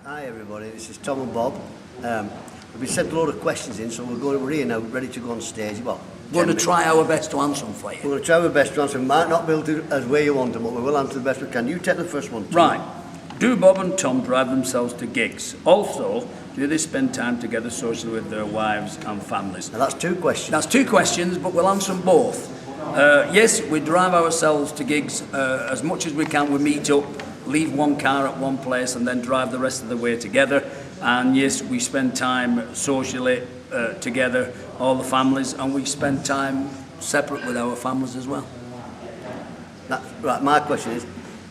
Hi everybody, this is Tom and Bob. We've sent a load of questions in, so we're here now, ready to go on stage. Well, We're going to try our best to answer them for you. We're going to try our best to answer. We might not be able to as way you want them, but we will answer the best we can. You take the first one, Tom. Right. Do Bob and Tom drive themselves to gigs? Also, do they spend time together socially with their wives and families? Now that's two questions. That's two questions, but we'll answer them both. Yes, we drive ourselves to gigs as much as we can. We meet up, leave one car at one place, and then drive the rest of the way together. And yes, we spend time socially together, all the families, and we spend time separate with our families as well. Right, my question is,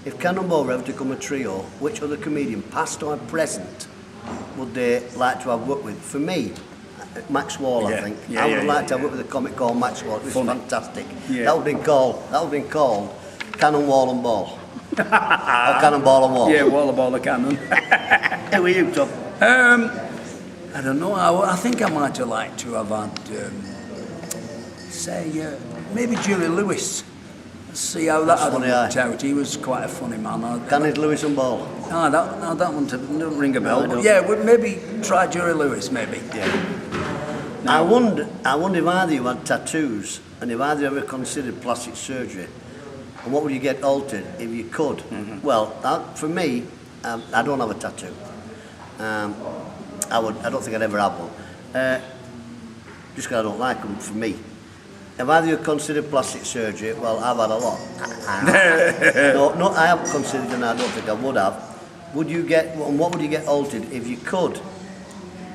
if Cannonball were ever to become a trio, which other comedian, past or present, would they like to have worked with? For me, Max Wall, I think. I would have liked to have worked with a comic called Max Wall. It was fantastic. Yeah. That would have been called Cannon Wall and Ball. Or Cannonball and Wall. Yeah, Wall of all the cannon. Who are you, Tom? I don't know. I think I might have liked to have had, maybe Julie Lewis. Let's see how that would have worked out. He was quite a funny man. Cannon Lewis and Ball. That one doesn't ring a bell. No, But yeah, we'd maybe try Julie Lewis, maybe. Yeah. I wonder if either of you had tattoos, and if either ever considered plastic surgery, and what would you get altered if you could? Mm-hmm. Well, for me, I don't have a tattoo. I don't think I'd ever have one. Just because I don't like them. For me, have either of you considered plastic surgery? Well, I've had a lot. No, I haven't considered, and I don't think I would have. Would you get? And what would you get altered if you could?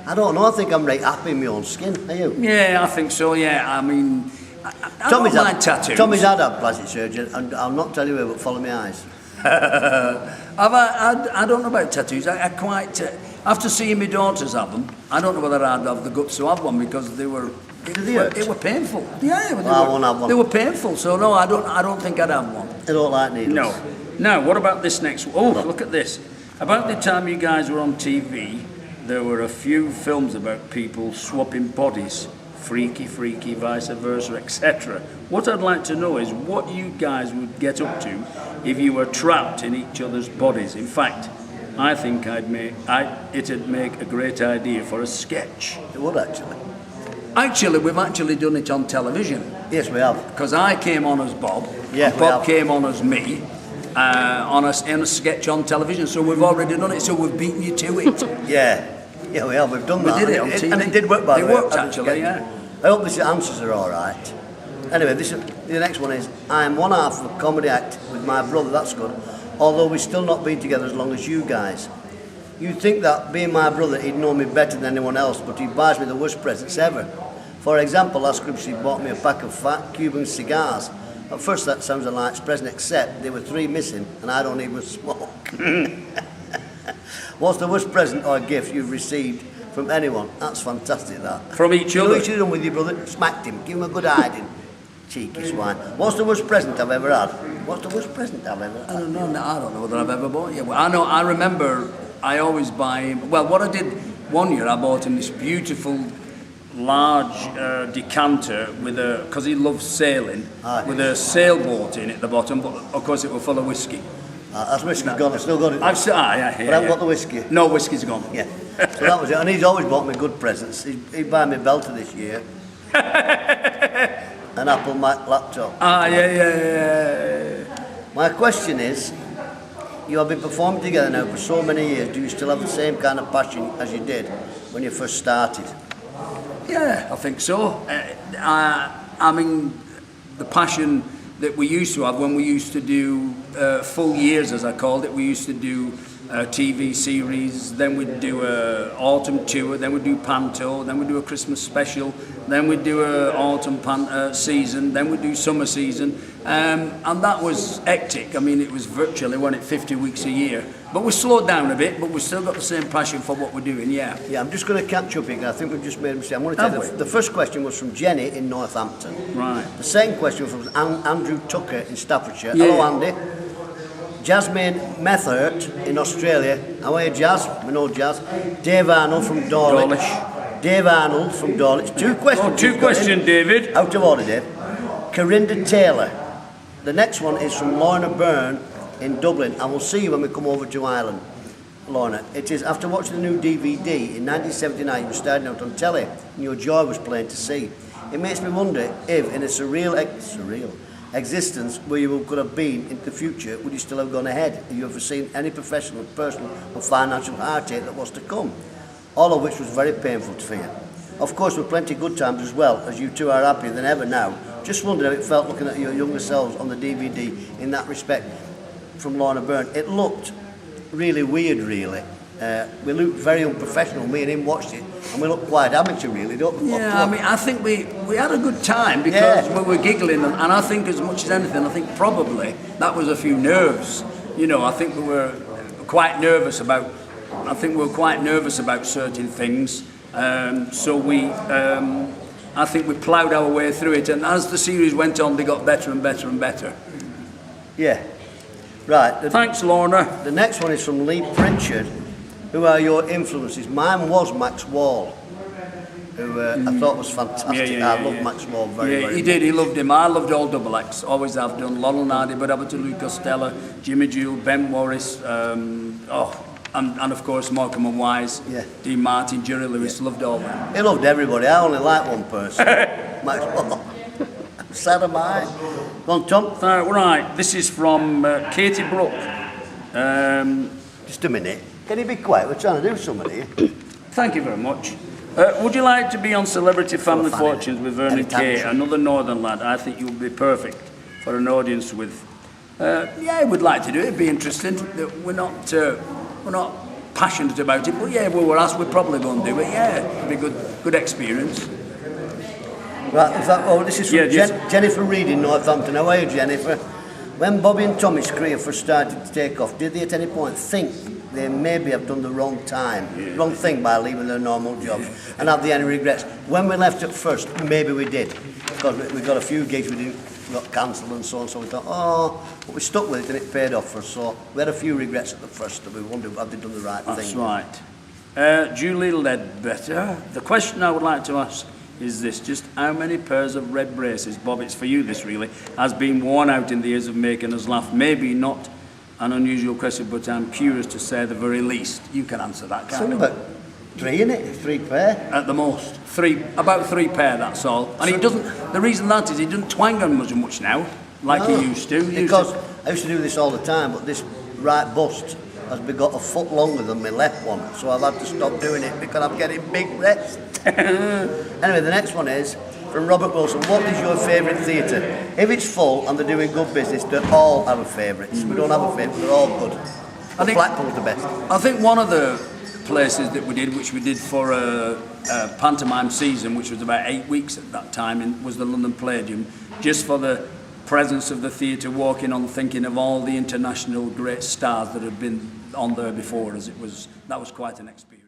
I don't know. I think I'm right happy in my own skin. Are you? Yeah, I think so, yeah. I mean, I don't mind tattoos. Tommy's had plastic surgery, and I'll not tell you where, but follow my eyes. I don't know about tattoos. I quite... after seeing my daughters have them, I don't know whether I'd have the guts to have one because they were painful. Yeah, I won't have one. They were painful, so no, I don't think I'd have one. I don't like needles. No. Now, what about this next one? Oh, look at this. About the time you guys were on TV, there were a few films about people swapping bodies. Freaky, vice versa, etc. What I'd like to know is what you guys would get up to if you were trapped in each other's bodies. In fact, I think it'd make a great idea for a sketch. It would actually. Actually, we've actually done it on television. Yes, we have. Because I came on as Bob, Yeah, and Bob came on as me, in a sketch on television. So we've already done it, so we've beaten you to it. Yeah, we have. We've done that. We did it on TV. And it did work, by the way. It worked, actually, yeah. I hope these answers are all right. Anyway, the next one is, I am one half of a comedy act with my brother, that's good, although we've still not been together as long as you guys. You'd think that, being my brother, he'd know me better than anyone else, but he buys me the worst presents ever. For example, last Christmas he bought me a pack of fat Cuban cigars. At first that sounds a nice present, except there were 3 missing, and I don't even smoke. What's the worst present or gift you've received from anyone? That's fantastic, that. From each other? You know what you done with your brother? Smacked him, give him a good hiding. Cheeky swine. What's the worst present I've ever had? What's the worst present I've ever had? I don't know whether I've ever bought you. Well, I remember I always buy him. Well, what I did one year, I bought him this beautiful large decanter because he loves sailing, with a sailboat in at the bottom, but of course it was full of whiskey. That's whiskey's gone, I've still got it. But I haven't got the whiskey. No, whiskey's gone. Yeah. So that was it. And he's always bought me good presents. He'd buy me a belter this year. An Apple Mac laptop. Yeah. My question is, you have been performing together now for so many years. Do you still have the same kind of passion as you did when you first started? Yeah, I think so. I mean, the passion that we used to have when we used to do full years, as I called it. We used to do a TV series, then we'd do an autumn tour, then we'd do Panto, then we'd do a Christmas special, then we'd do an autumn season, then we'd do summer season, and that was hectic. I mean, it was virtually, 50 weeks a year. But we slowed down a bit, but we've still got the same passion for what we're doing, yeah. Yeah, I'm just going to catch up here, I think we've just made a mistake. I'm going to tell you, the first question was from Jenny in Northampton. Right. The second question was from Andrew Tucker in Staffordshire. Yeah. Hello, Andy. Jasmine Methert in Australia. How are you, Jazz? We know Jazz. Dave Arnold from Dawlish. Dave Arnold from Dawlish. 2 questions. Oh, 2 questions, David. Out of order, Dave. Corinda Taylor. The next one is from Lorna Byrne in Dublin. I will see you when we come over to Ireland. Lorna. It is after watching the new DVD in 1979, you were starting out on telly, and your joy was plain to see. It makes me wonder if, in a surreal existence where you could have been in the future, would you still have gone ahead? Have you ever seen any professional, personal, or financial heartache that was to come? All of which was very painful to feel. Of course, with plenty of good times as well, as you two are happier than ever now. Just wondered how it felt looking at your younger selves on the DVD in that respect from Lorna Byrne. It looked really weird, really. We looked very unprofessional. Me and him watched it, and we looked quite amateur, really, don't we? Yeah, I mean, I think we had a good time because we were giggling, and I think as much as anything, I think probably that was a few nerves. You know, I think we were quite nervous about. I think we were quite nervous about certain things. I think we ploughed our way through it, and as the series went on, they got better and better and better. Yeah. Right. Thanks, Lorna. The next one is from Lee Pritchard. Who are your influences? Mine was Max Wall, who I thought was fantastic. I love Max Wall very he much. did. He loved him. I loved all Double X. Always have done. Laurel Nardi, but Abbott, Lou Costello, Jimmy Jewell, Ben Morris, and of course Morecambe and Wise, Dean Martin, Jerry Lewis. Loved all them. He loved everybody. I only like one person. Max Wall. Sad am I. Go on, Tom. Right, this is from Katie Brook. Just a minute. Can you be quiet? We're trying to do something here. Thank you very much. Would you like to be on Celebrity Family Fortunes with Vernon Kay, another northern lad? I think you would be perfect for an audience with. Yeah, we'd like to do it. It'd be interesting. We're not passionate about it, but yeah, we were asked. We'd probably go and do it. Yeah, it'd be good experience. Right. This is from Jennifer Reid in Northampton. How are you, Jennifer? When Bobby and Tommy's career first started to take off, did they at any point think they maybe have done the wrong thing by leaving their normal jobs? And have they any regrets? When we left at first, maybe we did. Because we got a few gigs got cancelled and so on, so we thought, but we stuck with it and it paid off for us. So we had a few regrets at the first, and we wondered, have they done the right thing? That's right. Julie Ledbetter, the question I would like to ask is this: just how many pairs of red braces, Bob, it's for you this really, has been worn out in the years of making us laugh? Maybe not an unusual question, but I'm curious to say the very least. You can answer that, can't you? About 3, innit? 3 pair? At the most. About 3 pair, that's all. And he doesn't, the reason that is he doesn't twang on much now, like he used to. Because I used to do this all the time, but this right bust has got a foot longer than my left one, so I've had to stop doing it because I'm getting big breasts. Anyway, the next one is from Robert Wilson. What is your favourite theatre? If it's full and they're doing good business, they're all our favourites. We don't have a favourite, they're all good. I think Blackpool's the best. I think one of the places that we did, which we did for a pantomime season, which was about 8 weeks at that time, was the London Palladium, just for the presence of the theatre walking on, thinking of all the international great stars that had been on there before us. That was quite an experience.